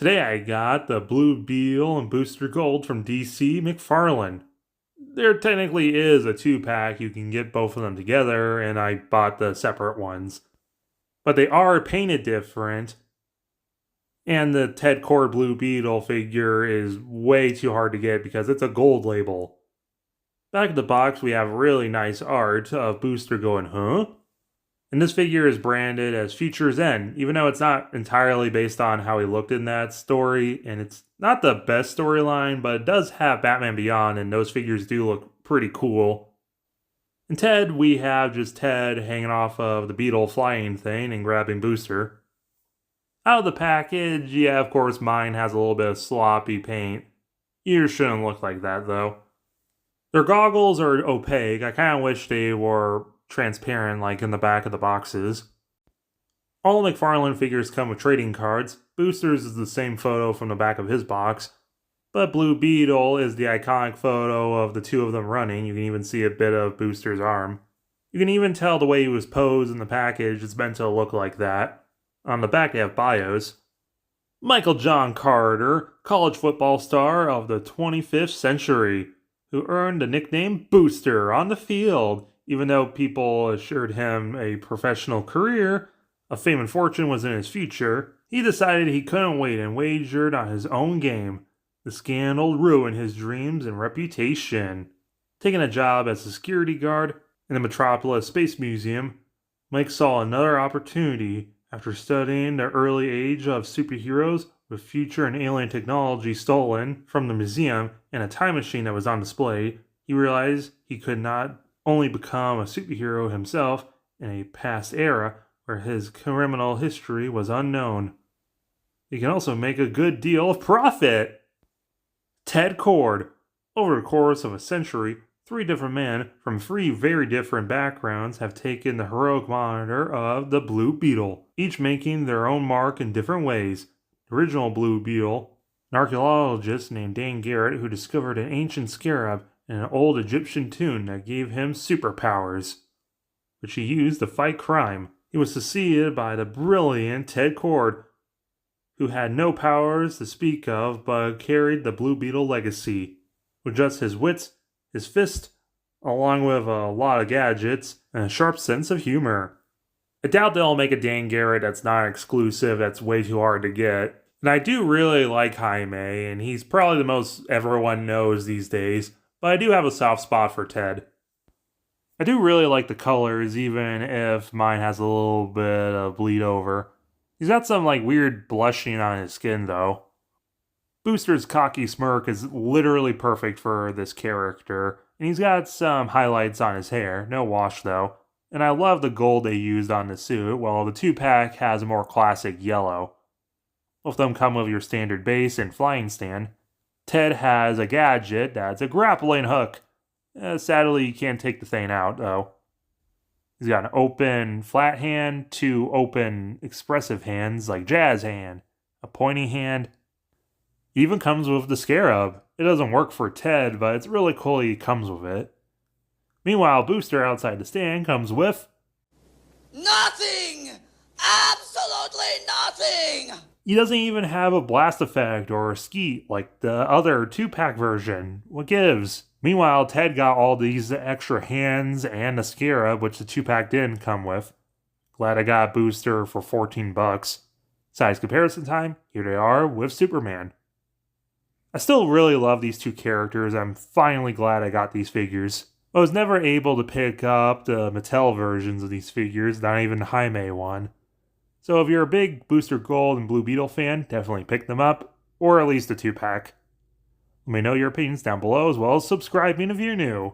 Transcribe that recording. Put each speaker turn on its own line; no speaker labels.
Today I got the Blue Beetle and Booster Gold from DC McFarlane. There technically is a 2-pack, you can get both of them together, and I bought the separate ones. But they are painted different, and the Ted Cord Blue Beetle figure is way too hard to get because it's a gold label. Back of the box we have really nice art of Booster going, huh? And this figure is branded as Future Zen, even though it's not entirely based on how he looked in that story, and it's not the best storyline, but it does have Batman Beyond, and those figures do look pretty cool. In Ted, we have just Ted hanging off of the Beetle flying thing and grabbing Booster. Out of the package, yeah, of course, mine has a little bit of sloppy paint. Yours shouldn't look like that, though. Their goggles are opaque. I kind of wish they were transparent like in the back of the boxes. All McFarlane figures come with trading cards. Booster's is the same photo from the back of his box, but Blue Beetle is the iconic photo of the two of them running. You can even see a bit of Booster's arm. You can even tell the way he was posed in the package, it's meant to look like that. On the back they have bios. Michael John Carter, college football star of the 25th century, who earned the nickname Booster on the field. Even though people assured him a professional career of fame and fortune was in his future, he decided he couldn't wait and wagered on his own game. The scandal ruined his dreams and reputation. Taking a job as a security guard in the Metropolis Space Museum, Mike saw another opportunity. After studying the early age of superheroes with future and alien technology stolen from the museum and a time machine that was on display, he realized he could not only become a superhero himself in a past era where his criminal history was unknown. He can also make a good deal of profit. Ted Cord. Over the course of a century, 3 different men from 3 very different backgrounds have taken the heroic moniker of the Blue Beetle, each making their own mark in different ways. The original Blue Beetle, an archaeologist named Dan Garrett who discovered an ancient scarab and an old Egyptian tomb that gave him superpowers, which he used to fight crime. He was succeeded by the brilliant Ted Cord, who had no powers to speak of but carried the Blue Beetle legacy. With just his wits, his fist, along with a lot of gadgets, and a sharp sense of humor. I doubt they'll make a Dan Garrett that's not exclusive, that's way too hard to get. And I do really like Jaime, and he's probably the most everyone knows these days. But I do have a soft spot for Ted. I do really like the colors, even if mine has a little bit of bleed over. He's got some weird blushing on his skin though. Booster's cocky smirk is literally perfect for this character, and he's got some highlights on his hair, no wash though. And I love the gold they used on the suit, while the 2-pack has a more classic yellow. Both of them come with your standard base and flying stand. Ted has a gadget that's a grappling hook. Sadly, you can't take the thing out, though. He's got an open flat hand, 2 open expressive hands like jazz hand, a pointy hand. He even comes with the scarab. It doesn't work for Ted, but it's really cool he comes with it. Meanwhile, Booster outside the stand comes with
nothing! Absolutely nothing!
He doesn't even have a blast effect or a skeet like the other 2-pack version. What gives? Meanwhile, Ted got all these extra hands and a scarab, which the 2-pack didn't come with. Glad I got a Booster for $14. Size comparison time, here they are with Superman. I still really love these 2 characters. I'm finally glad I got these figures. I was never able to pick up the Mattel versions of these figures, not even the Jaime one. So if you're a big Booster Gold and Blue Beetle fan, definitely pick them up, or at least a 2-pack. Let me know your opinions down below, as well as subscribing if you're new.